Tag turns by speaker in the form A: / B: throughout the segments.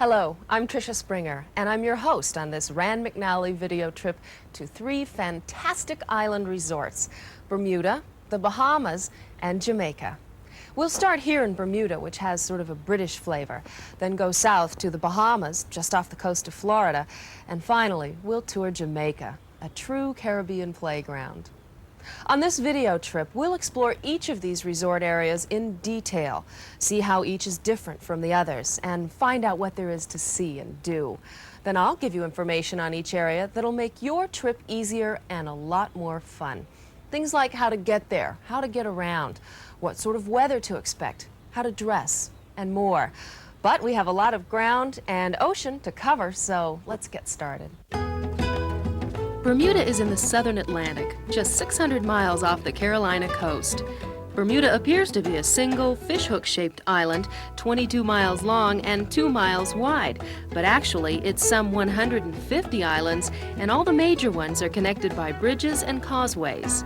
A: Hello, I'm Tricia Springer, and I'm your host on this Rand McNally video trip to 3 fantastic island resorts: Bermuda, the Bahamas, and Jamaica. We'll start here in Bermuda, which has sort of a British flavor, then go south to the Bahamas, just off the coast of Florida, and finally, we'll tour Jamaica, a true Caribbean playground. On this video trip, we'll explore each of these resort areas in detail, see how each is different from the others, and find out what there is to see and do. Then I'll give you information on each area that'll make your trip easier and a lot more fun. Things like how to get there, how to get around, what sort of weather to expect, how to dress, and more. But we have a lot of ground and ocean to cover, so let's get started. Bermuda is in the southern Atlantic, just 600 miles off the Carolina coast. Bermuda appears to be a single fishhook-shaped island, 22 miles long and 2 miles wide, but actually it's some 150 islands, and all the major ones are connected by bridges and causeways.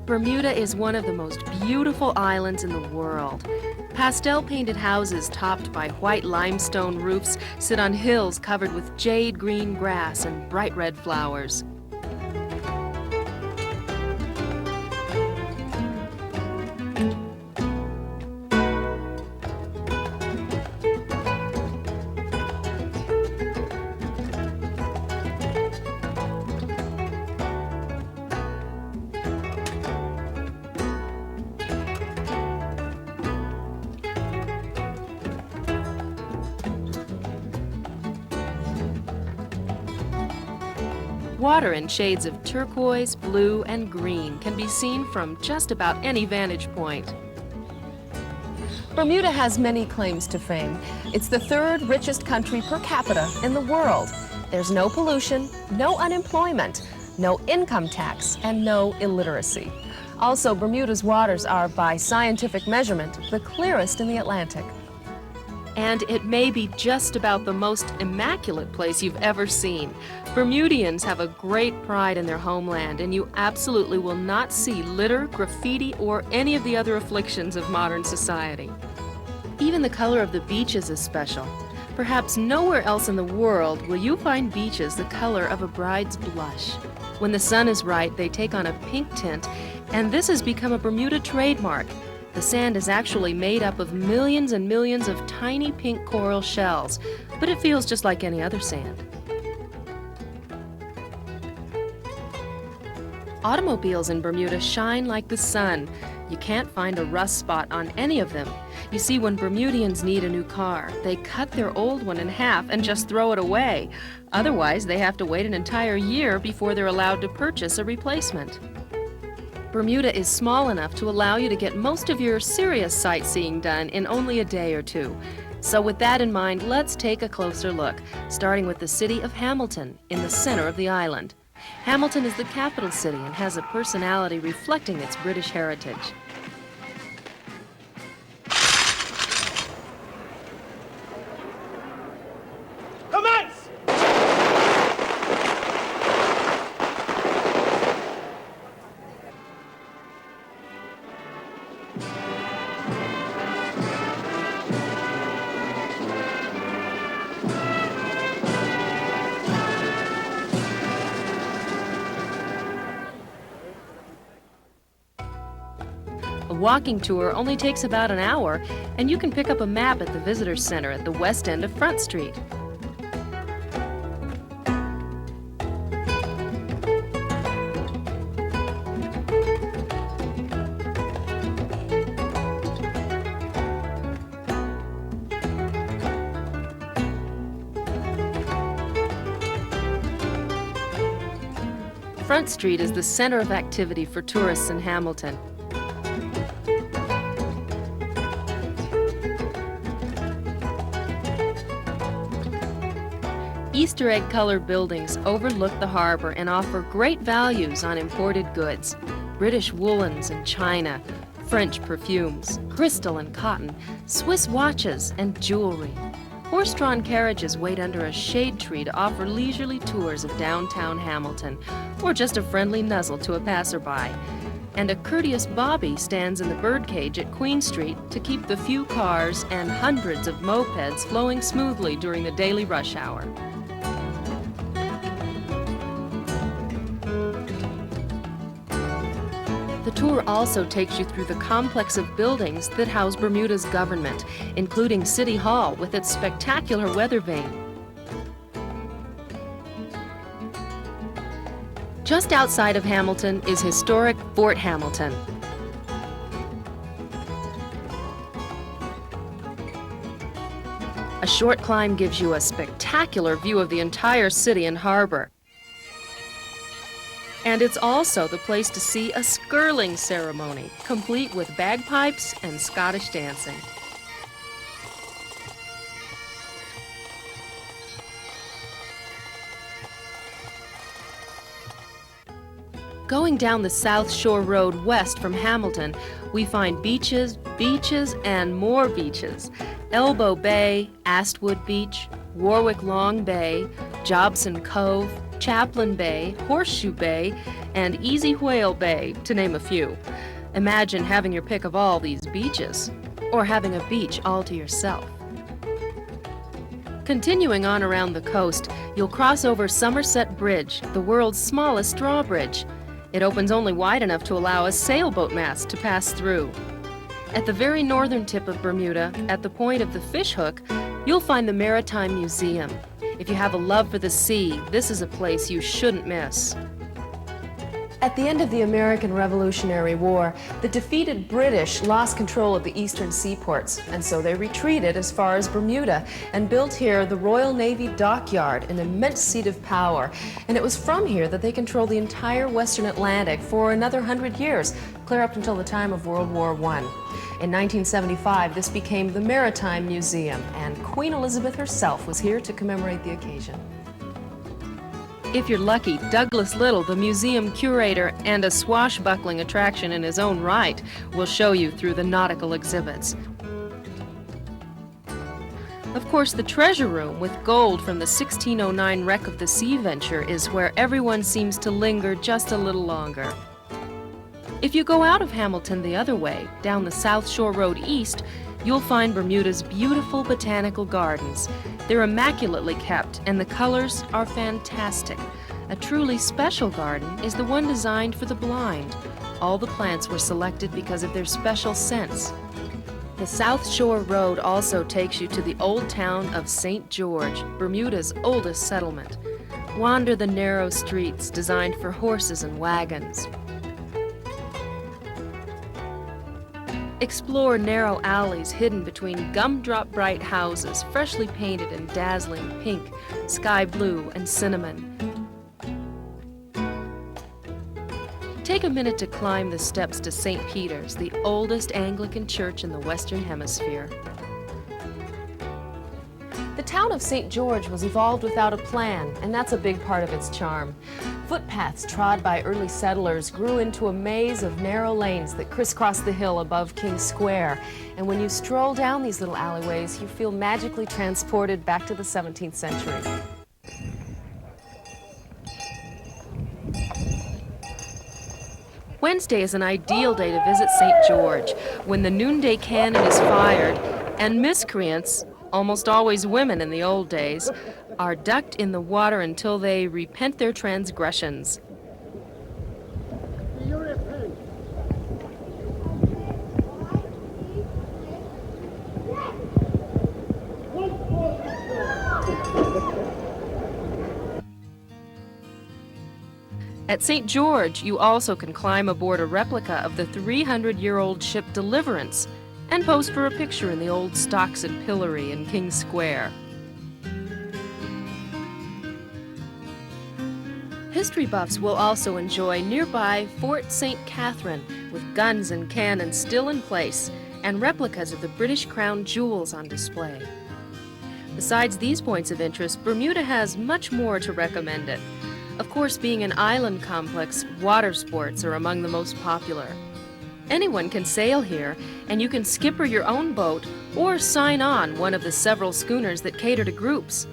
A: Bermuda is one of the most beautiful islands in the world. Pastel-painted houses topped by white limestone roofs sit on hills covered with jade green grass and bright red flowers. Water in shades of turquoise, blue, and green can be seen from just about any vantage point. Bermuda has many claims to fame. It's the 3rd richest country per capita in the world. There's no pollution, no unemployment, no income tax, and no illiteracy. Also, Bermuda's waters are, by scientific measurement, the clearest in the Atlantic. And it may be just about the most immaculate place you've ever seen. Bermudians have a great pride in their homeland, and you absolutely will not see litter, graffiti, or any of the other afflictions of modern society. Even the color of the beaches is special. Perhaps nowhere else in the world will you find beaches the color of a bride's blush. When the sun is right, they take on a pink tint, and this has become a Bermuda trademark. The sand is actually made up of millions and millions of tiny pink coral shells, but it feels just like any other sand. Automobiles in Bermuda shine like the sun. You can't find a rust spot on any of them. You see, when Bermudians need a new car, they cut their old one in half and just throw it away. Otherwise, they have to wait an entire year before they're allowed to purchase a replacement. Bermuda is small enough to allow you to get most of your serious sightseeing done in only a day or two. So with that in mind, let's take a closer look, starting with the city of Hamilton in the center of the island. Hamilton is the capital city and has a personality reflecting its British heritage. A walking tour only takes about an hour, and you can pick up a map at the Visitor Center at the west end of Front Street. Front Street is the center of activity for tourists in Hamilton. Easter egg-colored buildings overlook the harbor and offer great values on imported goods: British woolens and china, French perfumes, crystal and cotton, Swiss watches, and jewelry. Horse-drawn carriages wait under a shade tree to offer leisurely tours of downtown Hamilton, or just a friendly nuzzle to a passerby. and a courteous Bobby stands in the birdcage at Queen Street to keep the few cars and hundreds of mopeds flowing smoothly during the daily rush hour. The tour also takes you through the complex of buildings that house Bermuda's government, including City Hall with its spectacular weather vane. Just outside of Hamilton is historic Fort Hamilton. A short climb gives you a spectacular view of the entire city and harbor. And it's also the place to see a skirling ceremony, complete with bagpipes and Scottish dancing. Going down the South Shore Road west from Hamilton, we find beaches, beaches, and more beaches. Elbow Bay, Astwood Beach, Warwick Long Bay, Jobson Cove, Chaplin Bay, Horseshoe Bay, and Easy Whale Bay, to name a few. Imagine having your pick of all these beaches, or having a beach all to yourself. Continuing on around the coast, you'll cross over Somerset Bridge, the world's smallest drawbridge. It opens only wide enough to allow a sailboat mast to pass through. At the very northern tip of Bermuda, at the point of the fish hook, you'll find the Maritime Museum. If you have a love for the sea, this is a place you shouldn't miss. At the end of the American Revolutionary War, the defeated British lost control of the eastern seaports, and so they retreated as far as Bermuda and built here the Royal Navy Dockyard, an immense seat of power. And it was from here that they controlled the entire western Atlantic for another 100 years, clear up until the time of World War I. In 1975, this became the Maritime Museum, and Queen Elizabeth herself was here to commemorate the occasion. If you're lucky, Douglas Little, the museum curator and a swashbuckling attraction in his own right, will show you through the nautical exhibits. Of course, the treasure room with gold from the 1609 wreck of the Sea Venture is where everyone seems to linger just a little longer. If you go out of Hamilton the other way, down the South Shore Road east, you'll find Bermuda's beautiful botanical gardens. They're immaculately kept, and the colors are fantastic. A truly special garden is the one designed for the blind. All the plants were selected because of their special scents. The South Shore Road also takes you to the old town of St. George, Bermuda's oldest settlement. Wander the narrow streets designed for horses and wagons. Explore narrow alleys hidden between gumdrop bright houses, freshly painted in dazzling pink, sky blue, and cinnamon. Take a minute to climb the steps to St. Peter's, the oldest Anglican church in the Western Hemisphere. The town of St. George was evolved without a plan, and that's a big part of its charm. Footpaths trod by early settlers grew into a maze of narrow lanes that crisscross the hill above King Square. And when you stroll down these little alleyways, you feel magically transported back to the 17th century. Wednesday is an ideal day to visit St. George, when the noonday cannon is fired and miscreants, almost always women in the old days, are ducked in the water until they repent their transgressions. At St. George, you also can climb aboard a replica of the 300-year-old ship Deliverance and pose for a picture in the old stocks and pillory in King Square. History buffs will also enjoy nearby Fort St. Catherine, with guns and cannons still in place, and replicas of the British Crown jewels on display. Besides these points of interest, Bermuda has much more to recommend it. Of course, being an island complex, water sports are among the most popular. Anyone can sail here, and you can skipper your own boat or sign on one of the several schooners that cater to groups.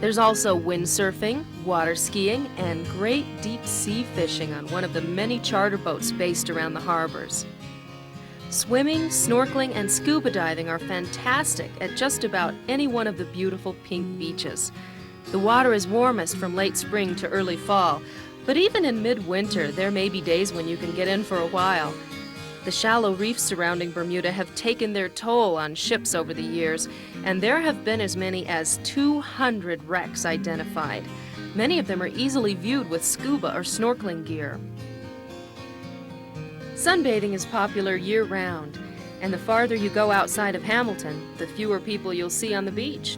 A: There's also windsurfing, water skiing, and great deep sea fishing on one of the many charter boats based around the harbors. Swimming, snorkeling, and scuba diving are fantastic at just about any one of the beautiful pink beaches. The water is warmest from late spring to early fall, but even in midwinter, there may be days when you can get in for a while. The shallow reefs surrounding Bermuda have taken their toll on ships over the years, and there have been as many as 200 wrecks identified. Many of them are easily viewed with scuba or snorkeling gear. Sunbathing is popular year-round, and the farther you go outside of Hamilton, the fewer people you'll see on the beach.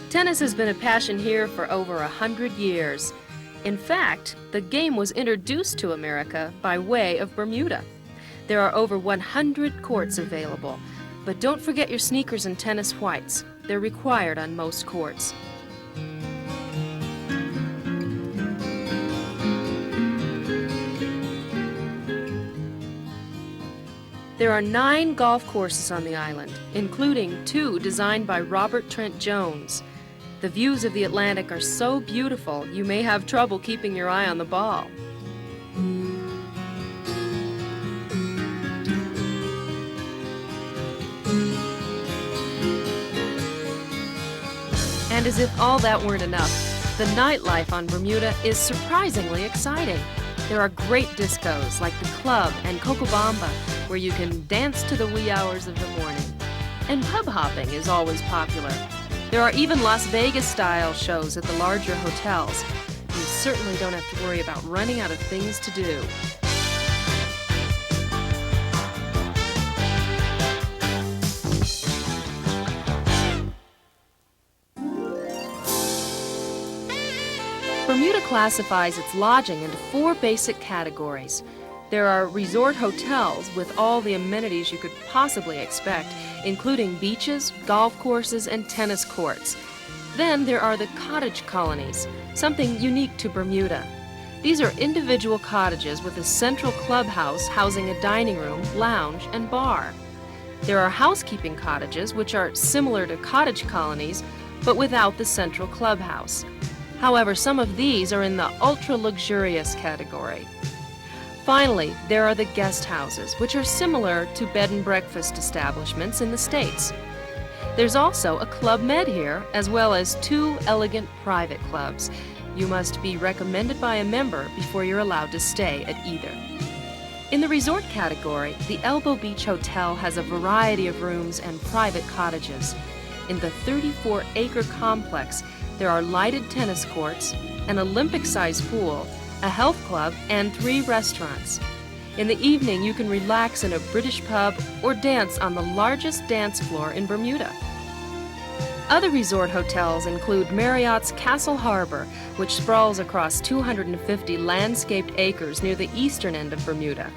A: Tennis has been a passion here for over 100 years. In fact, the game was introduced to America by way of Bermuda. There are over 100 courts available, but don't forget your sneakers and tennis whites. They're required on most courts. There are 9 golf courses on the island, including 2 designed by Robert Trent Jones. The views of the Atlantic are so beautiful, you may have trouble keeping your eye on the ball. And as if all that weren't enough, the nightlife on Bermuda is surprisingly exciting. There are great discos like the Club and Cocobamba, where you can dance to the wee hours of the morning. And pub hopping is always popular. There are even Las Vegas-style shows at the larger hotels. You certainly don't have to worry about running out of things to do. Bermuda classifies its lodging into 4 basic categories. There are resort hotels with all the amenities you could possibly expect, including beaches, golf courses, and tennis courts. Then there are the cottage colonies, something unique to Bermuda. These are individual cottages with a central clubhouse housing a dining room, lounge, and bar. There are housekeeping cottages, which are similar to cottage colonies, but without the central clubhouse. However, some of these are in the ultra-luxurious category. Finally, there are the guest houses, which are similar to bed and breakfast establishments in the States. There's also a Club Med here, as well as 2 elegant private clubs. You must be recommended by a member before you're allowed to stay at either. In the resort category, the Elbow Beach Hotel has a variety of rooms and private cottages. In the 34-acre complex, there are lighted tennis courts, an Olympic-sized pool, a health club, and 3 restaurants. In the evening, you can relax in a British pub or dance on the largest dance floor in Bermuda. Other resort hotels include Marriott's Castle Harbor, which sprawls across 250 landscaped acres near the eastern end of Bermuda.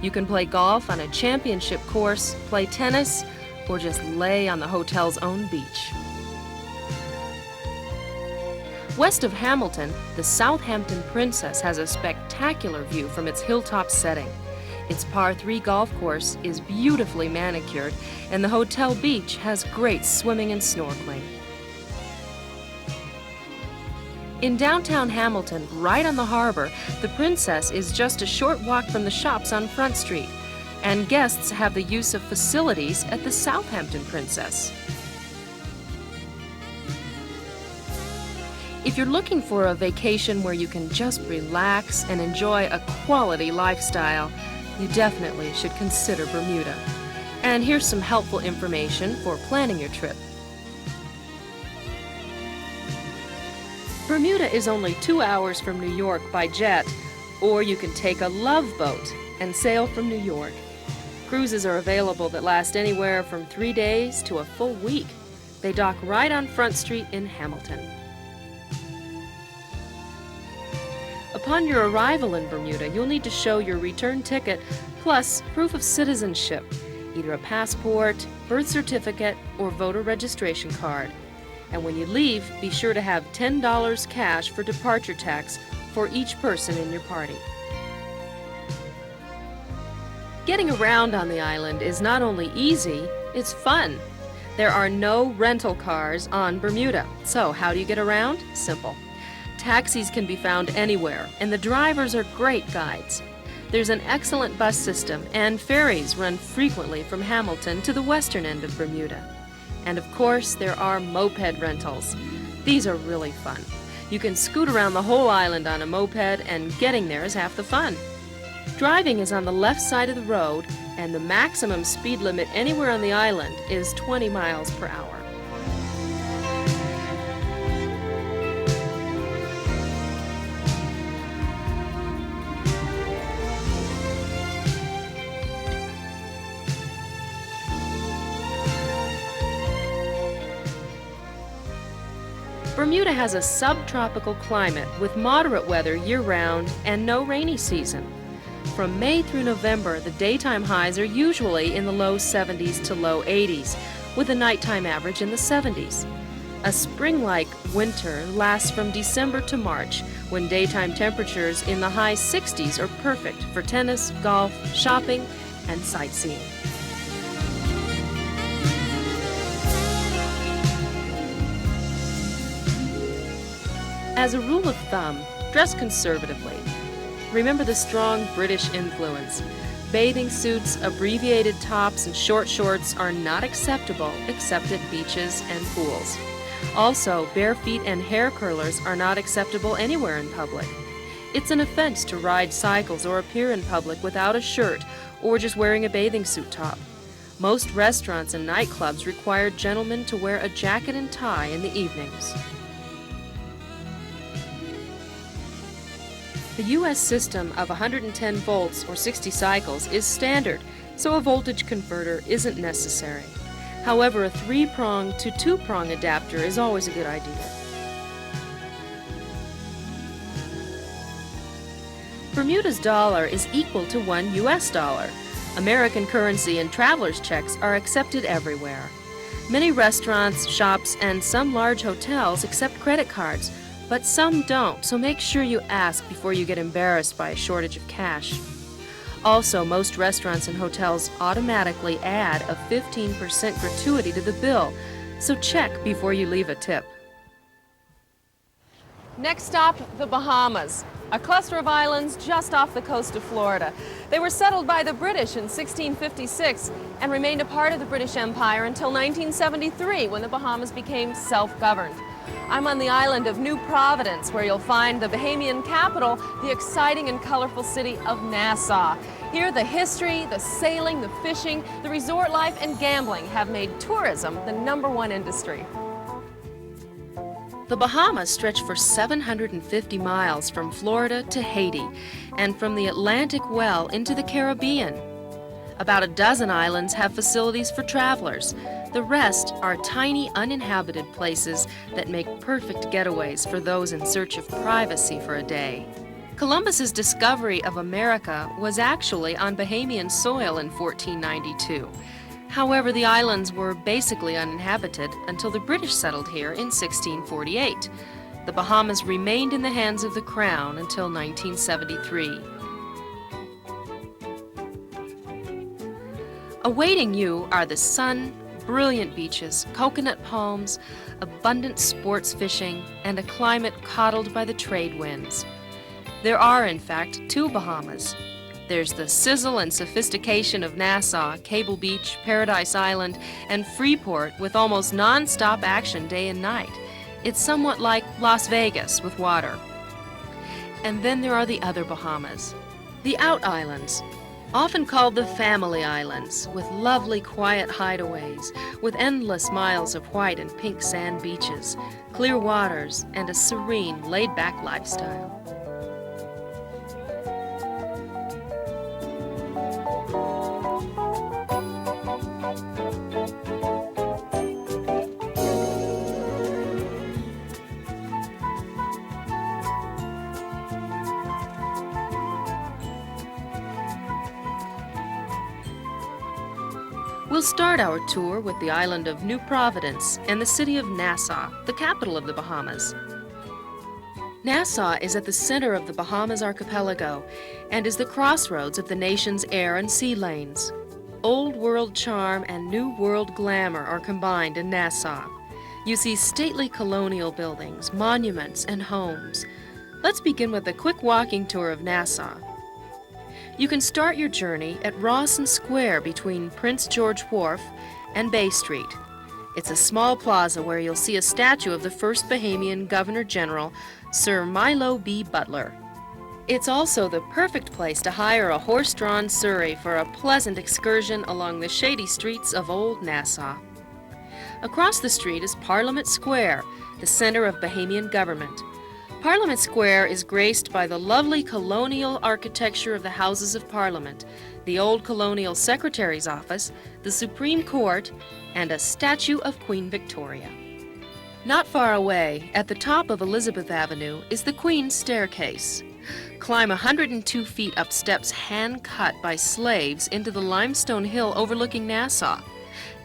A: You can play golf on a championship course, play tennis, or just lay on the hotel's own beach. West of Hamilton, the Southampton Princess has a spectacular view from its hilltop setting. Its par 3 golf course is beautifully manicured, and the hotel beach has great swimming and snorkeling. In downtown Hamilton, right on the harbor, the Princess is just a short walk from the shops on Front Street, and guests have the use of facilities at the Southampton Princess. If you're looking for a vacation where you can just relax and enjoy a quality lifestyle, you definitely should consider Bermuda. And here's some helpful information for planning your trip. Bermuda is only 2 hours from New York by jet, or you can take a love boat and sail from New York. Cruises are available that last anywhere from 3 days to a full week. They dock right on Front Street in Hamilton. Upon your arrival in Bermuda, you'll need to show your return ticket plus proof of citizenship, either a passport, birth certificate, or voter registration card.
B: And when you leave, be sure to have $10 cash for departure tax for each person in your party. Getting around on the island is not only easy, it's fun. There are no rental cars on Bermuda. So how do you get around? Simple. Taxis can be found anywhere, and the drivers are great guides. There's an excellent bus system, and ferries run frequently from Hamilton to the western end of Bermuda. And of course, there are moped rentals. These are really fun. You can scoot around the whole island on a moped, and getting there is half the fun. Driving is on the left side of the road, and the maximum speed limit anywhere on the island is 20 miles per hour. Bermuda has a subtropical climate with moderate weather year-round and no rainy season. From May through November, the daytime highs are usually in the low 70s to low 80s, with a nighttime average in the 70s. A spring-like winter lasts from December to March, when daytime temperatures in the high 60s are perfect for tennis, golf, shopping, and sightseeing. As a rule of thumb, dress conservatively. Remember the strong British influence. Bathing suits, abbreviated tops, and short shorts are not acceptable except at beaches and pools. Also, bare feet and hair curlers are not acceptable anywhere in public. It's an offense to ride cycles or appear in public without a shirt or just wearing a bathing suit top. Most restaurants and nightclubs require gentlemen to wear a jacket and tie in the evenings. The U.S. system of 110 volts or 60 cycles is standard, so a voltage converter isn't necessary. However, a 3-prong to 2-prong adapter is always a good idea. Bermuda's dollar is equal to 1 U.S. dollar. American currency and traveler's checks are accepted everywhere. Many restaurants, shops, and some large hotels accept credit cards, but some don't, so make sure you ask before you get embarrassed by a shortage of cash. Also, most restaurants and hotels automatically add a 15% gratuity to the bill, so check before you leave a tip.
A: Next stop, the Bahamas, a cluster of islands just off the coast of Florida. They were settled by the British in 1656 and remained a part of the British Empire until 1973, when the Bahamas became self-governed. I'm on the island of New Providence, where you'll find the Bahamian capital, the exciting and colorful city of Nassau. Here, the history, the sailing, the fishing, the resort life, and gambling have made tourism the #1 industry.
B: The Bahamas stretch for 750 miles from Florida to Haiti, and from the Atlantic well into the Caribbean. About a dozen islands have facilities for travelers. The rest are tiny, uninhabited places that make perfect getaways for those in search of privacy for a day. Columbus's discovery of America was actually on Bahamian soil in 1492. However, the islands were basically uninhabited until the British settled here in 1648. The Bahamas remained in the hands of the Crown until 1973. Awaiting you are the sun, brilliant beaches, coconut palms, abundant sports fishing, and a climate coddled by the trade winds. There are, in fact, 2 Bahamas. There's the sizzle and sophistication of Nassau, Cable Beach, Paradise Island, and Freeport with almost non-stop action day and night. It's somewhat like Las Vegas with water. And then there are the other Bahamas, the out islands, often called the family islands, with lovely quiet hideaways, with endless miles of white and pink sand beaches, clear waters, and a serene, laid-back lifestyle. We'll start our tour with the island of New Providence and the city of Nassau, the capital of the Bahamas. Nassau is at the center of the Bahamas archipelago and is the crossroads of the nation's air and sea lanes. Old world charm and new world glamour are combined in Nassau. You see stately colonial buildings, monuments, and homes. Let's begin with a quick walking tour of Nassau. You can start your journey at Rawson Square between Prince George Wharf and Bay Street. It's a small plaza where you'll see a statue of the first Bahamian Governor-General, Sir Milo B. Butler. It's also the perfect place to hire a horse-drawn surrey for a pleasant excursion along the shady streets of Old Nassau. Across the street is Parliament Square, the center of Bahamian government. Parliament Square is graced by the lovely colonial architecture of the Houses of Parliament, the old colonial secretary's office, the Supreme Court, and a statue of Queen Victoria. Not far away, at the top of Elizabeth Avenue, is the Queen's Staircase. Climb 102 feet up steps hand-cut by slaves into the limestone hill overlooking Nassau.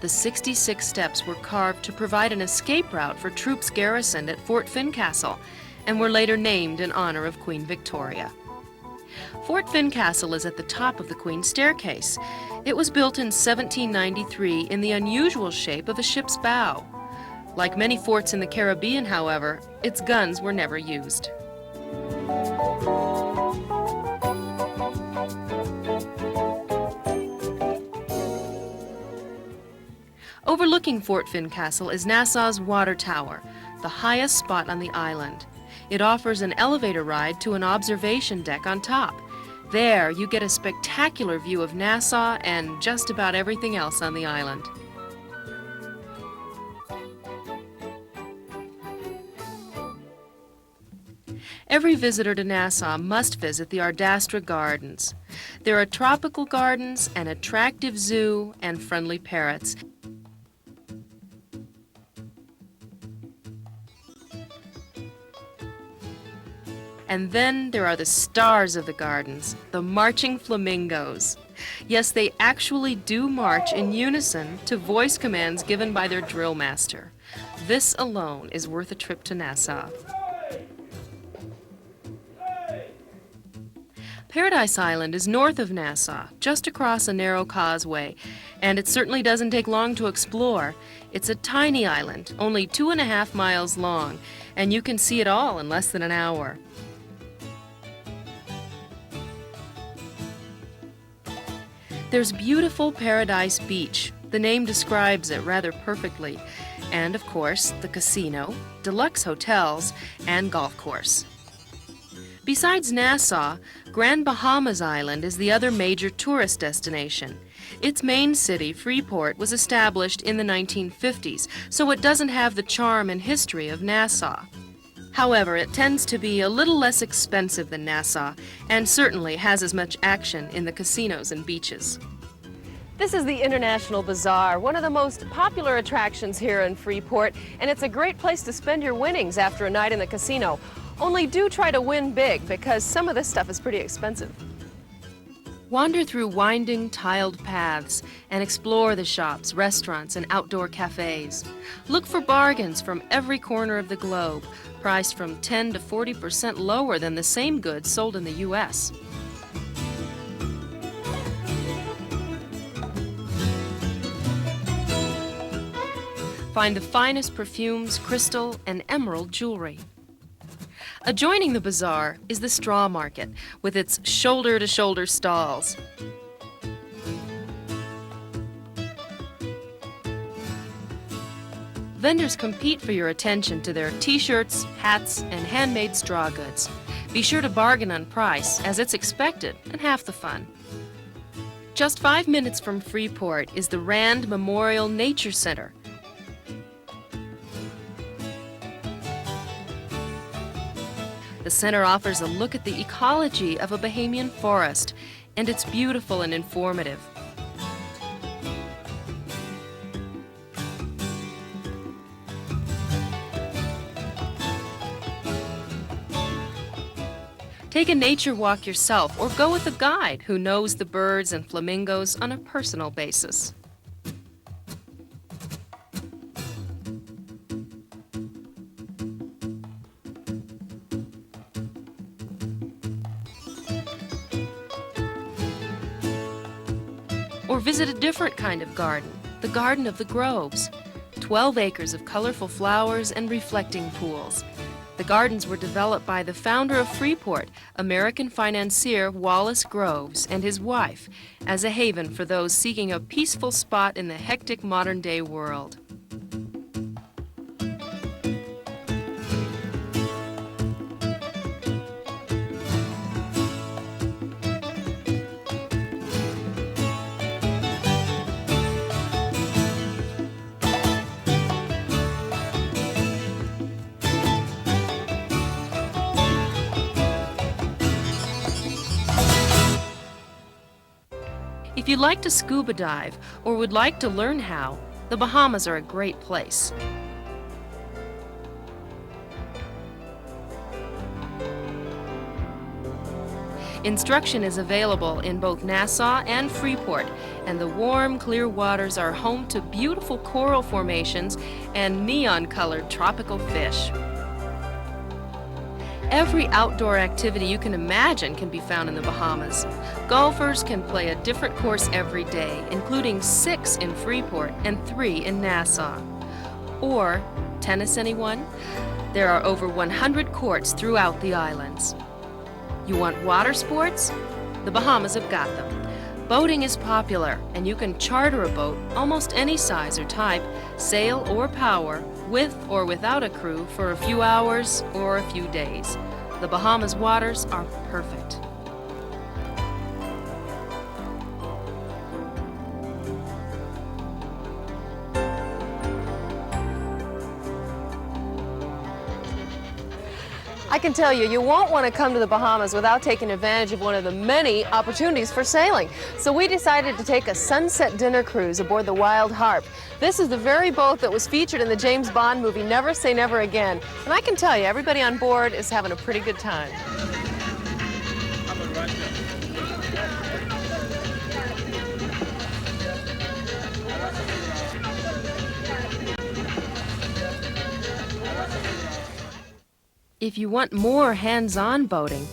B: The 66 steps were carved to provide an escape route for troops garrisoned at Fort Fincastle, and were later named in honor of Queen Victoria. Fort Fincastle is at the top of the Queen's Staircase. It was built in 1793 in the unusual shape of a ship's bow. Like many forts in the Caribbean, however, its guns were never used. Overlooking Fort Fincastle is Nassau's Water Tower, the highest spot on the island. It offers an elevator ride to an observation deck on top. There, you get a spectacular view of Nassau and just about everything else on the island. Every visitor to Nassau must visit the Ardastra Gardens. There are tropical gardens, an attractive zoo, and friendly parrots. And then there are the stars of the gardens, the marching flamingos. Yes, they actually do march in unison to voice commands given by their drill master. This alone is worth a trip to Nassau. Paradise Island is north of Nassau, just across a narrow causeway, and it certainly doesn't take long to explore. It's a tiny island, only 2.5 miles long, and you can see it all in less than an hour. There's beautiful Paradise Beach. The name describes it rather perfectly. And, of course, the casino, deluxe hotels, and golf course. Besides Nassau, Grand Bahamas Island is the other major tourist destination. Its main city, Freeport, was established in the 1950s, so it doesn't have the charm and history of Nassau. However, it tends to be a little less expensive than Nassau, and certainly has as much action in the casinos and beaches.
A: This is the International Bazaar, one of the most popular attractions here in Freeport, and it's a great place to spend your winnings after a night in the casino. Only do try to win big, because some of this stuff is pretty expensive.
B: Wander through winding, tiled paths and explore the shops, restaurants, and outdoor cafes. Look for bargains from every corner of the globe, priced from 10 to 40% lower than the same goods sold in the U.S. Find the finest perfumes, crystal, and emerald jewelry. Adjoining the bazaar is the straw market with its shoulder-to-shoulder stalls. Vendors compete for your attention to their t-shirts, hats, and handmade straw goods. Be sure to bargain on price, as it's expected and half the fun. Just 5 minutes from Freeport is the Rand Memorial Nature Center. The center offers a look at the ecology of a Bahamian forest, and it's beautiful and informative. Take a nature walk yourself, or go with a guide who knows the birds and flamingos on a personal basis. Or visit a different kind of garden, the Garden of the Groves. 12 acres of colorful flowers and reflecting pools. The gardens were developed by the founder of Freeport, American financier Wallace Groves, and his wife, as a haven for those seeking a peaceful spot in the hectic modern-day world. If you'd like to scuba dive or would like to learn how, the Bahamas are a great place. Instruction is available in both Nassau and Freeport, and the warm, clear waters are home to beautiful coral formations and neon-colored tropical fish. Every outdoor activity you can imagine can be found in the Bahamas. Golfers can play a different course every day, including 6 in Freeport and 3 in Nassau. Or, tennis anyone? There are over 100 courts throughout the islands. You want water sports? The Bahamas have got them. Boating is popular, and you can charter a boat almost any size or type, sail or power, with or without a crew for a few hours or a few days. The Bahamas waters are perfect.
A: I can tell you, you won't want to come to the Bahamas without taking advantage of one of the many opportunities for sailing. So we decided to take a sunset dinner cruise aboard the Wild Harp. This is the very boat that was featured in the James Bond movie Never Say Never Again. And I can tell you, everybody on board is having a pretty good time.
B: If you want more hands-on boating,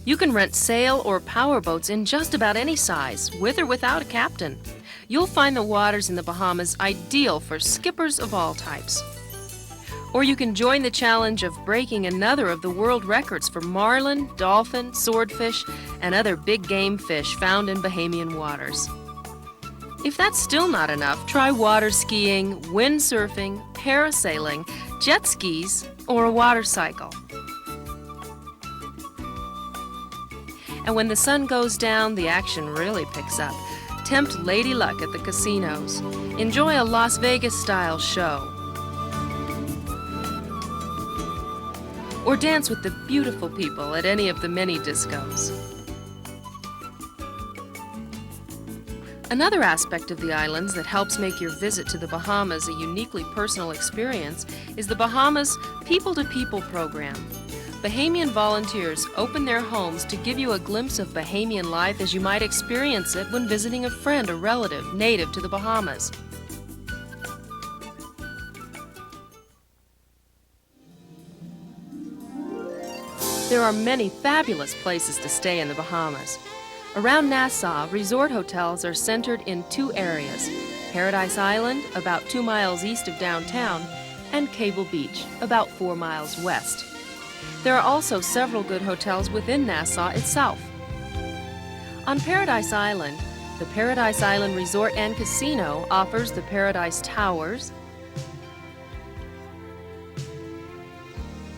B: you can rent sail or power boats in just about any size, with or without a captain. You'll find the waters in the Bahamas ideal for skippers of all types. Or you can join the challenge of breaking another of the world records for marlin, dolphin, swordfish, and other big game fish found in Bahamian waters. If that's still not enough, try water skiing, windsurfing, parasailing, jet skis, or a water cycle. And when the sun goes down, the action really picks up. Tempt Lady Luck at the casinos. Enjoy a Las Vegas-style show. Or dance with the beautiful people at any of the many discos. Another aspect of the islands that helps make your visit to the Bahamas a uniquely personal experience is the Bahamas People-to-People program. Bahamian volunteers open their homes to give you a glimpse of Bahamian life as you might experience it when visiting a friend or relative native to the Bahamas. There are many fabulous places to stay in the Bahamas. Around Nassau, resort hotels are centered in 2 areas: Paradise Island, about 2 miles east of downtown, and Cable Beach, about 4 miles west. There are also several good hotels within Nassau itself. On Paradise Island, the Paradise Island Resort and Casino offers the Paradise Towers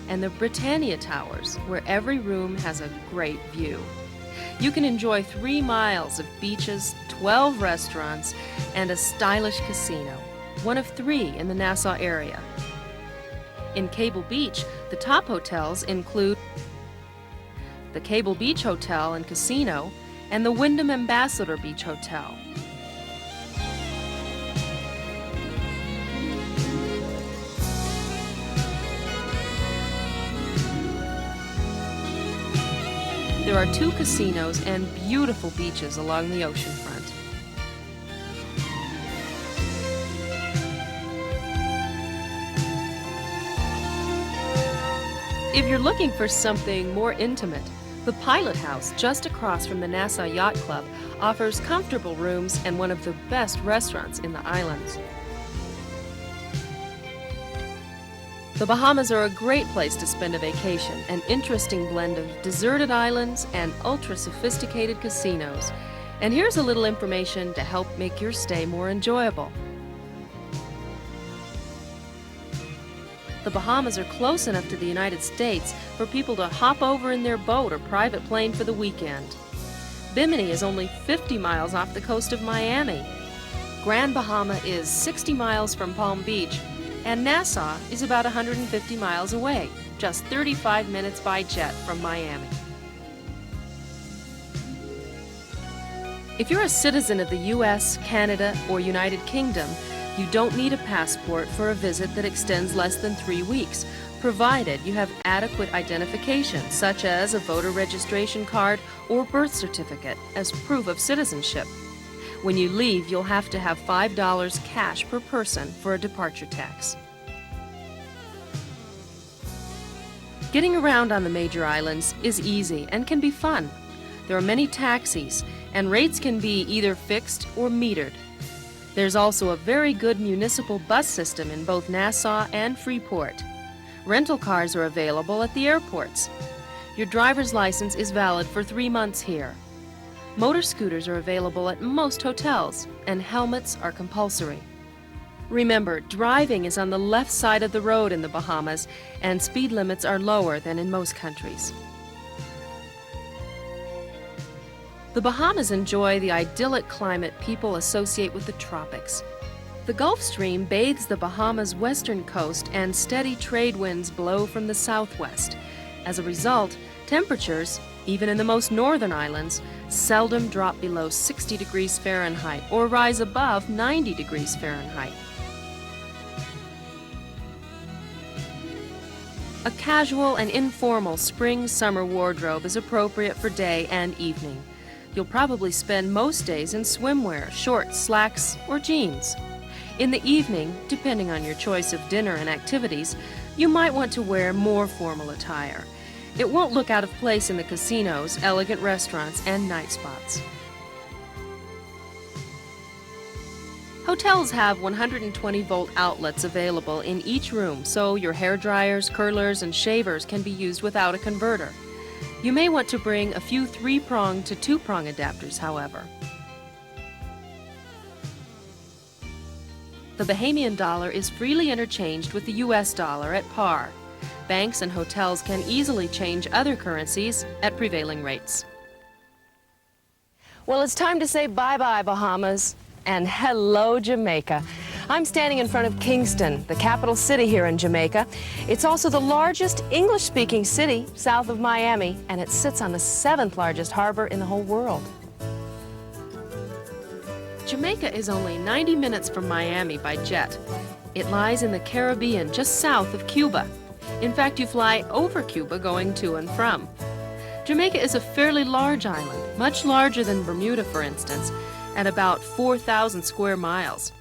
B: and the Britannia Towers, where every room has a great view. You can enjoy 3 miles of beaches, 12 restaurants, and a stylish casino, one of 3 in the Nassau area. In Cable Beach, the top hotels include the Cable Beach Hotel and Casino and the Wyndham Ambassador Beach Hotel. There are 2 casinos and beautiful beaches along the oceanfront. If you're looking for something more intimate, the Pilot House, just across from the Nassau Yacht Club, offers comfortable rooms and one of the best restaurants in the islands. The Bahamas are a great place to spend a vacation, an interesting blend of deserted islands and ultra-sophisticated casinos. And here's a little information to help make your stay more enjoyable. The Bahamas are close enough to the United States for people to hop over in their boat or private plane for the weekend. Bimini is only 50 miles off the coast of Miami. Grand Bahama is 60 miles from Palm Beach, and Nassau is about 150 miles away, just 35 minutes by jet from Miami. If you're a citizen of the U.S., Canada, or United Kingdom, you don't need a passport for a visit that extends less than 3 weeks, provided you have adequate identification, such as a voter registration card or birth certificate, as proof of citizenship. When you leave, you'll have to have $5 cash per person for a departure tax. Getting around on the major islands is easy and can be fun. There are many taxis, and rates can be either fixed or metered. There's also a very good municipal bus system in both Nassau and Freeport. Rental cars are available at the airports. Your driver's license is valid for 3 months here. Motor scooters are available at most hotels, and helmets are compulsory. Remember, driving is on the left side of the road in the Bahamas, and speed limits are lower than in most countries. The Bahamas enjoy the idyllic climate people associate with the tropics. The Gulf Stream bathes the Bahamas' western coast, and steady trade winds blow from the southwest. As a result, temperatures, even in the most northern islands, seldom drop below 60 degrees Fahrenheit or rise above 90 degrees Fahrenheit. A casual and informal spring-summer wardrobe is appropriate for day and evening. You'll probably spend most days in swimwear, shorts, slacks, or jeans. In the evening, depending on your choice of dinner and activities, you might want to wear more formal attire. It won't look out of place in the casinos, elegant restaurants, and night spots. Hotels have 120-volt outlets available in each room, so your hair dryers, curlers, and shavers can be used without a converter. You may want to bring a few 3-prong to 2-prong adapters, however. The Bahamian dollar is freely interchanged with the U.S. dollar at par. Banks and hotels can easily change other currencies at prevailing rates.
A: Well, it's time to say bye-bye, Bahamas, and hello, Jamaica. I'm standing in front of Kingston, the capital city here in Jamaica. It's also the largest English-speaking city south of Miami, and it sits on the 7th largest harbor in the whole world.
B: Jamaica is only 90 minutes from Miami by jet. It lies in the Caribbean just south of Cuba. In fact, you fly over Cuba going to and from. Jamaica is a fairly large island, much larger than Bermuda, for instance, at about 4,000 square miles.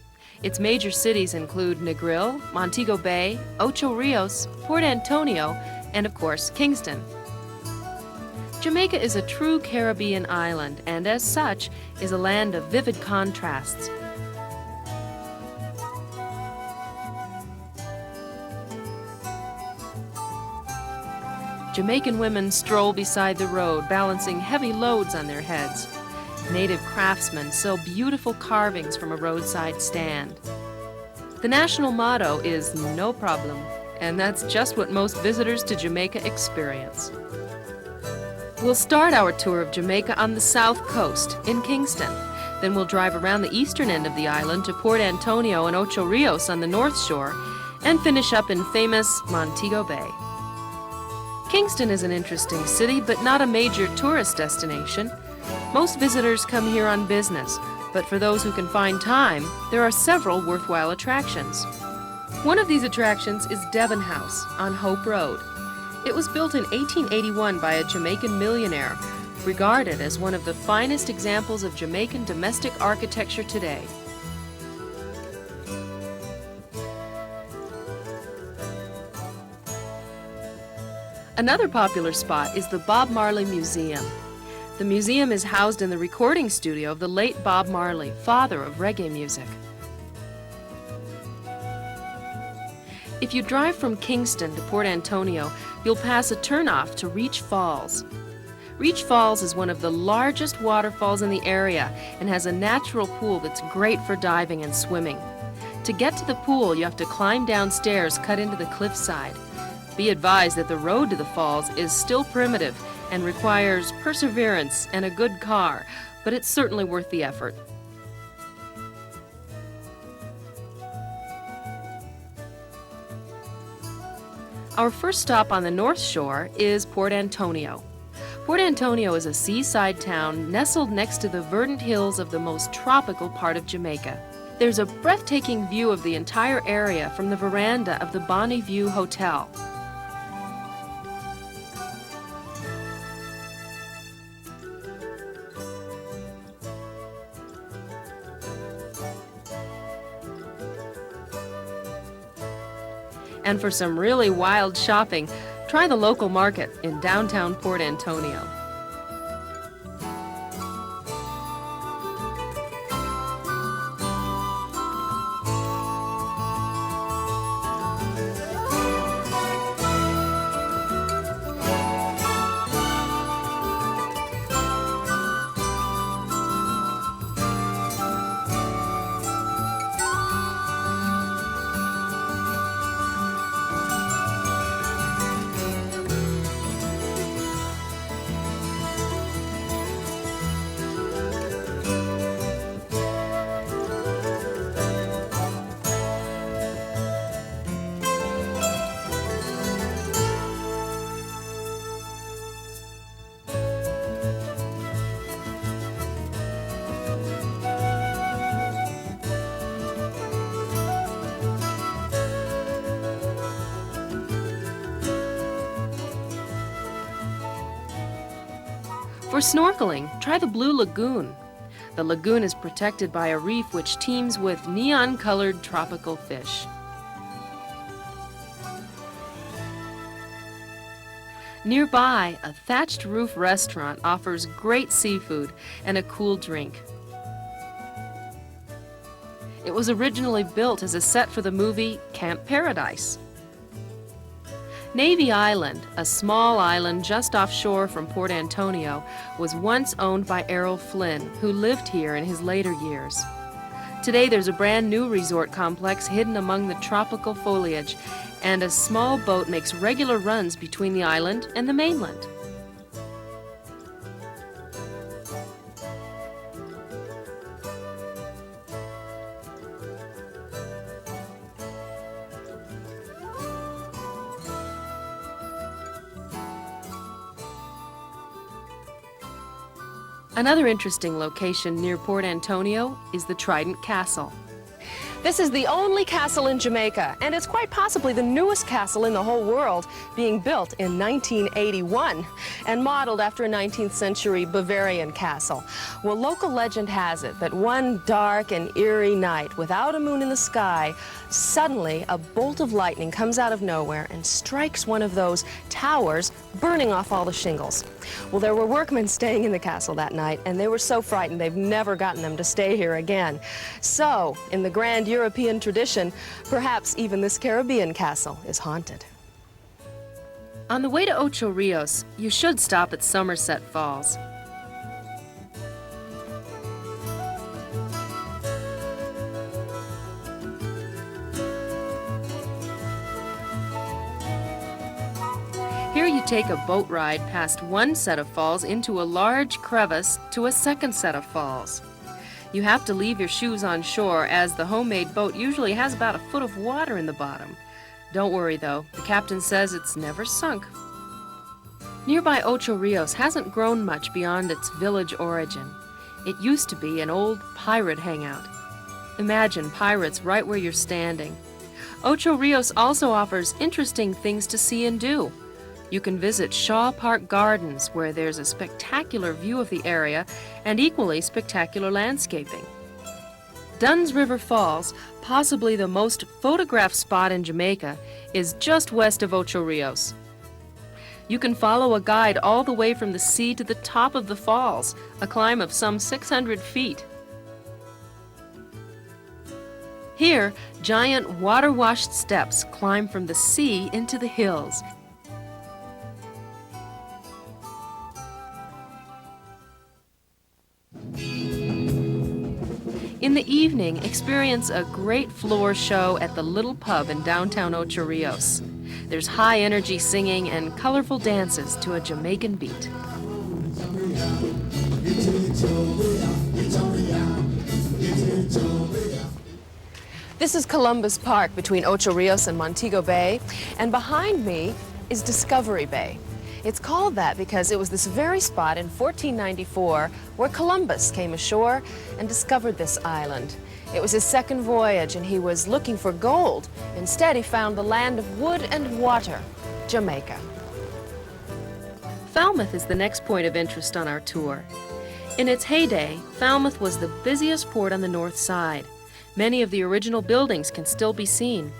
B: Its major cities include Negril, Montego Bay, Ocho, Rios, Port Antonio, and of course, Kingston. Jamaica is a true Caribbean island, and as such, is a land of vivid contrasts. Jamaican women stroll beside the road, balancing heavy loads on their heads. Native craftsmen sell beautiful carvings from a roadside stand. The national motto is "No problem," and that's just what most visitors to Jamaica experience. We'll start our tour of Jamaica on the south coast, in Kingston. Then we'll drive around the eastern end of the island to Port Antonio and Ocho Rios on the north shore, and finish up in famous Montego Bay. Kingston is an interesting city, but not a major tourist destination. Most visitors come here on business, but for those who can find time, there are several worthwhile attractions. One of these attractions is Devon House on Hope Road. It was built in 1881 by a Jamaican millionaire, regarded as one of the finest examples of Jamaican domestic architecture today. Another popular spot is the Bob Marley Museum. The museum is housed in the recording studio of the late Bob Marley, father of reggae music. If you drive from Kingston to Port Antonio, you'll pass a turnoff to Reach Falls. Reach Falls is one of the largest waterfalls in the area and has a natural pool that's great for diving and swimming. To get to the pool, you have to climb down stairs cut into the cliffside. Be advised that the road to the falls is still primitive and requires perseverance and a good car, but it's certainly worth the effort. Our first stop on the North Shore is Port Antonio. Port Antonio is a seaside town nestled next to the verdant hills of the most tropical part of Jamaica. There's a breathtaking view of the entire area from the veranda of the Bonnie View Hotel. And for some really wild shopping, try the local market in downtown Port Antonio. For snorkeling, try the Blue Lagoon. The lagoon is protected by a reef which teems with neon-colored tropical fish. Nearby, a thatched roof restaurant offers great seafood and a cool drink. It was originally built as a set for the movie Camp Paradise. Navy Island, a small island just offshore from Port Antonio, was once owned by Errol Flynn, who lived here in his later years. Today there's a brand new resort complex hidden among the tropical foliage, and a small boat makes regular runs between the island and the mainland. Another interesting location near Port Antonio is the Trident Castle.
A: This is the only castle in Jamaica, and it's quite possibly the newest castle in the whole world, being built in 1981 and modeled after a 19th century Bavarian castle. Well, local legend has it that one dark and eerie night, without a moon in the sky, suddenly a bolt of lightning comes out of nowhere and strikes one of those towers, burning off all the shingles. Well, there were workmen staying in the castle that night, and they were so frightened they've never gotten them to stay here again. So, in the grand European tradition, perhaps even this Caribbean castle is haunted.
B: On the way to Ocho Rios, you should stop at Somerset Falls. Here you take a boat ride past one set of falls into a large crevice to a second set of falls. You have to leave your shoes on shore, as the homemade boat usually has about a foot of water in the bottom. Don't worry though, the captain says it's never sunk. Nearby Ocho Rios hasn't grown much beyond its village origin. It used to be an old pirate hangout. Imagine pirates right where you're standing. Ocho Rios also offers interesting things to see and do. You can visit Shaw Park Gardens, where there's a spectacular view of the area and equally spectacular landscaping. Dunn's River Falls, possibly the most photographed spot in Jamaica, is just west of Ocho Rios. You can follow a guide all the way from the sea to the top of the falls, a climb of some 600 feet. Here, giant water-washed steps climb from the sea into the hills. In the evening, experience a great floor show at the little pub in downtown Ocho, Rios. There's high-energy singing and colorful dances to a Jamaican beat.
A: This is Columbus Park between Ocho Rios and Montego Bay, and behind me is Discovery Bay. It's called that because it was this very spot in 1494 where Columbus came ashore and discovered this island. It was his second voyage and he was looking for gold. Instead, he found the land of wood and water, Jamaica.
B: Falmouth is the next point of interest on our tour. In its heyday, Falmouth was the busiest port on the north side. Many of the original buildings can still be seen.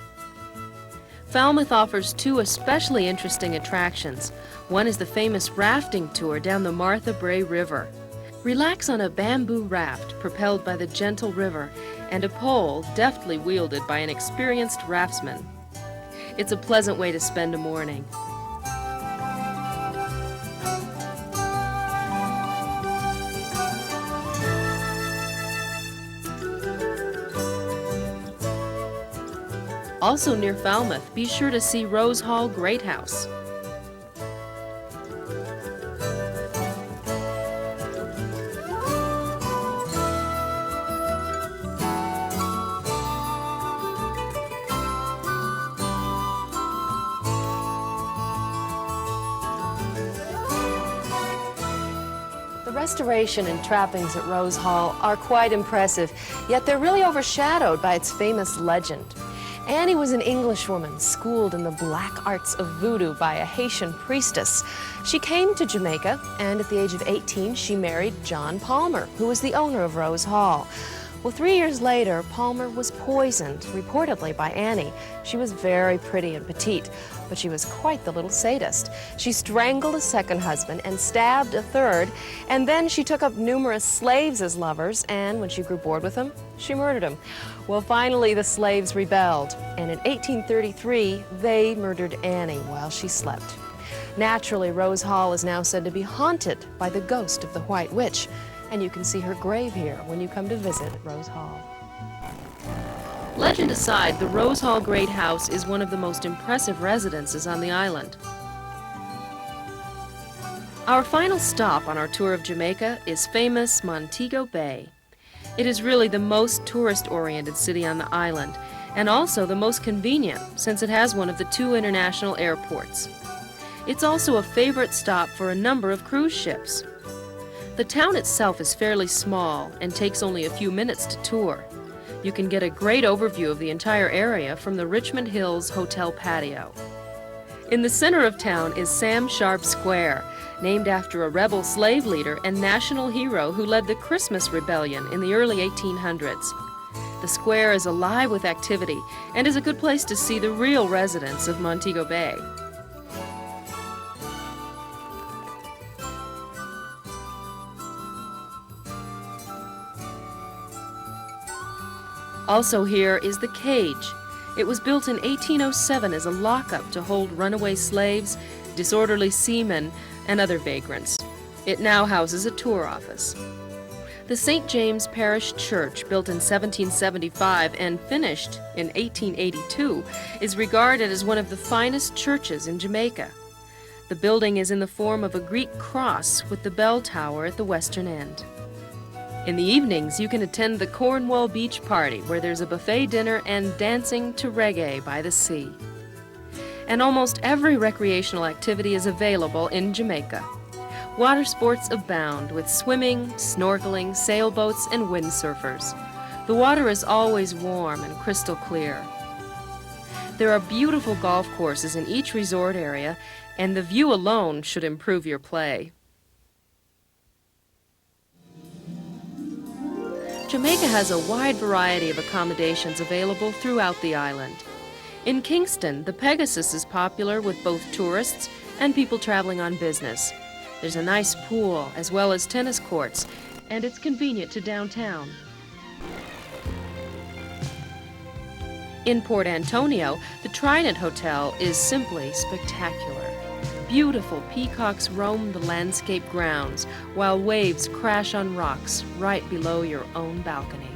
B: Falmouth offers two especially interesting attractions. One is the famous rafting tour down the Martha Brae River. Relax on a bamboo raft propelled by the gentle river and a pole deftly wielded by an experienced raftsman. It's a pleasant way to spend a morning. Also near Falmouth, be sure to see Rose Hall Great House.
A: The restoration and trappings at Rose Hall are quite impressive, yet they're really overshadowed by its famous legend. Annie was an Englishwoman schooled in the black arts of voodoo by a Haitian priestess. She came to Jamaica, and at the age of 18, she married John Palmer, who was the owner of Rose Hall. Well, 3 years later, Palmer was poisoned, reportedly by Annie. She was very pretty and petite, but she was quite the little sadist. She strangled a second husband and stabbed a third, and then she took up numerous slaves as lovers, and when she grew bored with them, she murdered them. Well, finally, the slaves rebelled, and in 1833, they murdered Annie while she slept. Naturally, Rose Hall is now said to be haunted by the ghost of the White Witch, and you can see her grave here when you come to visit Rose Hall.
B: Legend aside, the Rose Hall Great House is one of the most impressive residences on the island. Our final stop on our tour of Jamaica is famous Montego Bay. It is really the most tourist-oriented city on the island, and also the most convenient since it has one of the two international airports. It's also a favorite stop for a number of cruise ships. The town itself is fairly small and takes only a few minutes to tour. You can get a great overview of the entire area from the Richmond Hills Hotel patio. In the center of town is Sam Sharp Square, named after a rebel slave leader and national hero who led the Christmas Rebellion in the early 1800s. The square is alive with activity and is a good place to see the real residents of Montego Bay. Also here is the Cage. It was built in 1807 as a lockup to hold runaway slaves, disorderly seamen, and other vagrants. It now houses a tour office. The St. James Parish Church, built in 1775 and finished in 1882, is regarded as one of the finest churches in Jamaica. The building is in the form of a Greek cross with the bell tower at the western end. In the evenings, you can attend the Cornwall Beach Party, where there's a buffet dinner and dancing to reggae by the sea. And almost every recreational activity is available in Jamaica. Water sports abound with swimming, snorkeling, sailboats, and windsurfers. The water is always warm and crystal clear. There are beautiful golf courses in each resort area, and the view alone should improve your play. Jamaica has a wide variety of accommodations available throughout the island. In Kingston, the Pegasus is popular with both tourists and people traveling on business. There's a nice pool as well as tennis courts, and it's convenient to downtown. In Port Antonio, the Trident Hotel is simply spectacular. Beautiful peacocks roam the landscape grounds, while waves crash on rocks right below your own balcony.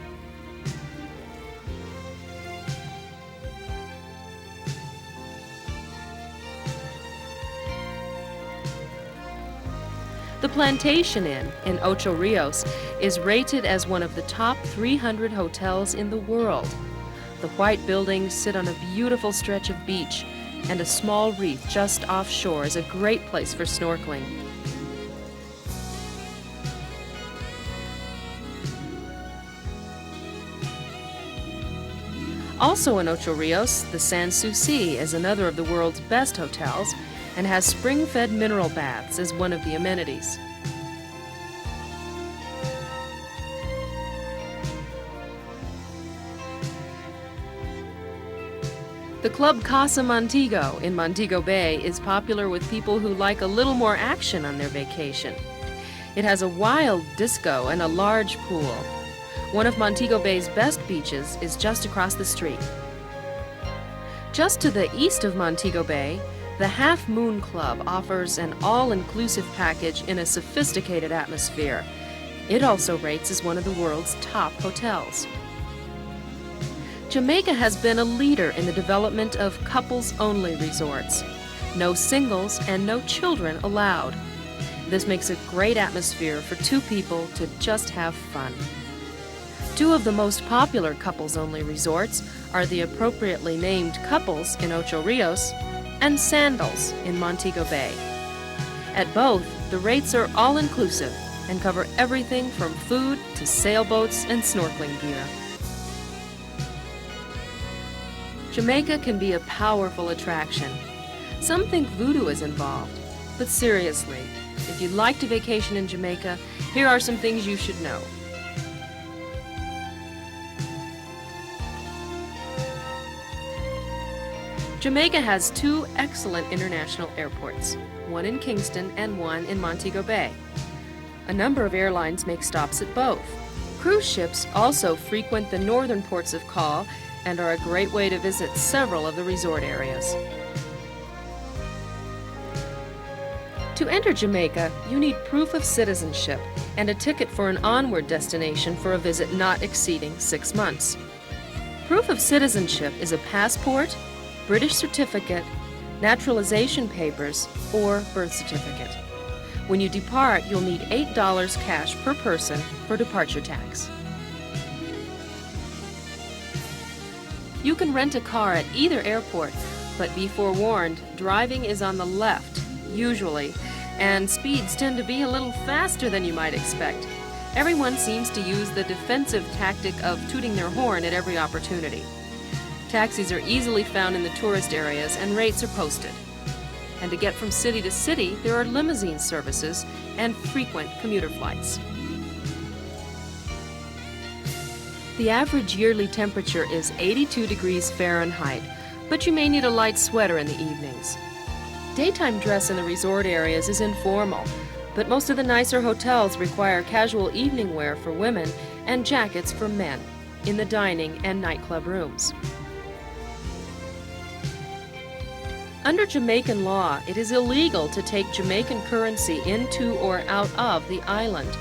B: The Plantation Inn in Ocho, Rios is rated as one of the top 300 hotels in the world. The white buildings sit on a beautiful stretch of beach, and a small reef just offshore is a great place for snorkeling. Also in Ocho Rios, the Sans Souci is another of the world's best hotels and has spring-fed mineral baths as one of the amenities. The Club Casa Montego in Montego Bay is popular with people who like a little more action on their vacation. It has a wild disco and a large pool. One of Montego Bay's best beaches is just across the street. Just to the east of Montego Bay, the Half Moon Club offers an all-inclusive package in a sophisticated atmosphere. It also rates as one of the world's top hotels. Jamaica has been a leader in the development of couples-only resorts. No singles and no children allowed. This makes a great atmosphere for two people to just have fun. Two of the most popular couples-only resorts are the appropriately named Couples in Ocho Rios and Sandals in Montego Bay. At both, the rates are all-inclusive and cover everything from food to sailboats and snorkeling gear. Jamaica can be a powerful attraction. Some think voodoo is involved, but seriously, if you'd like to vacation in Jamaica, here are some things you should know. Jamaica has two excellent international airports, one in Kingston and one in Montego Bay. A number of airlines make stops at both. Cruise ships also frequent the northern ports of call and are a great way to visit several of the resort areas. To enter Jamaica, you need proof of citizenship and a ticket for an onward destination for a visit not exceeding 6 months. Proof of citizenship is a passport, British certificate, naturalization papers, or birth certificate. When you depart, you'll need $8 cash per person for departure tax. You can rent a car at either airport, but be forewarned, driving is on the left, usually, and speeds tend to be a little faster than you might expect. Everyone seems to use the defensive tactic of tooting their horn at every opportunity. Taxis are easily found in the tourist areas and rates are posted. And to get from city to city, there are limousine services and frequent commuter flights. The average yearly temperature is 82 degrees Fahrenheit, but you may need a light sweater in the evenings. Daytime dress in the resort areas is informal, but most of the nicer hotels require casual evening wear for women and jackets for men in the dining and nightclub rooms. Under Jamaican law, it is illegal to take Jamaican currency into or out of the island,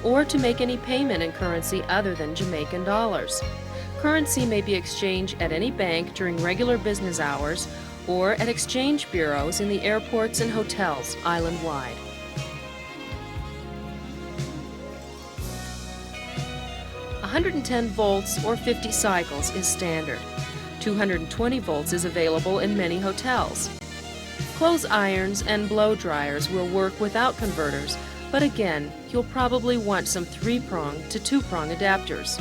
B: or to make any payment in currency other than Jamaican dollars. Currency may be exchanged at any bank during regular business hours or at exchange bureaus in the airports and hotels island-wide. "110 volts or 50 cycles is standard. 220 volts is available in many hotels. Clothes irons and blow dryers will work without converters, but again, you'll probably want some 3-prong to 2-prong adapters.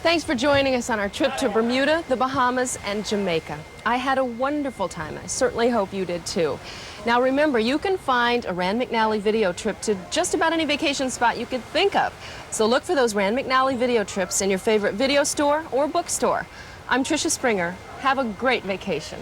A: Thanks for joining us on our trip to Bermuda, the Bahamas, and Jamaica. I had a wonderful time. I certainly hope you did too. Now remember, you can find a Rand McNally video trip to just about any vacation spot you could think of. So look for those Rand McNally video trips in your favorite video store or bookstore. I'm Tricia Springer. Have a great vacation.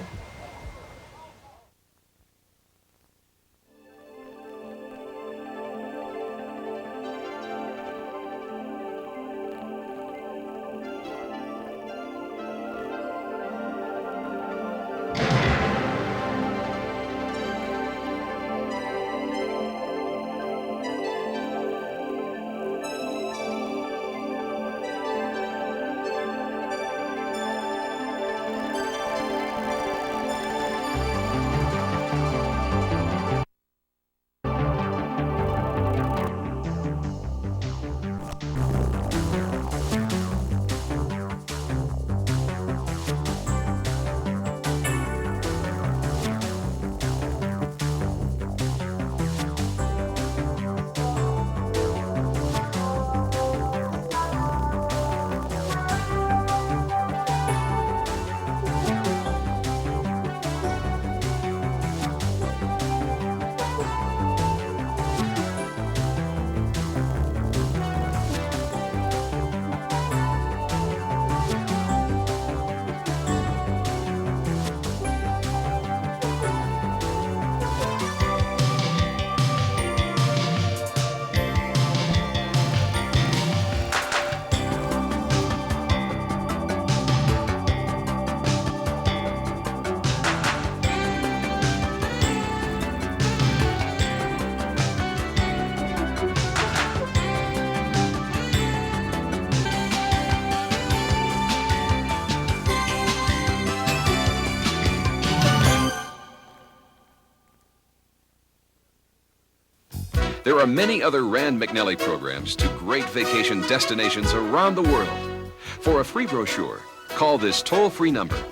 C: There are many other Rand McNally programs to great vacation destinations around the world. For a free brochure, call this toll-free number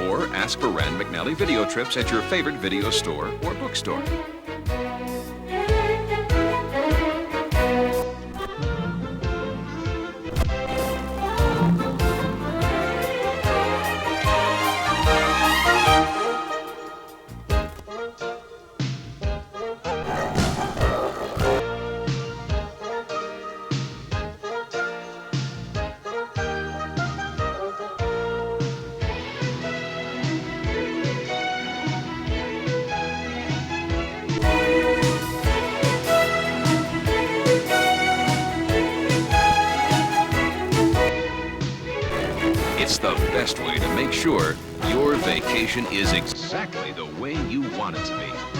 C: or ask for Rand McNally VideoTrips at your favorite video store or bookstore. It's the best way to make sure your vacation is exactly the way you want it to be.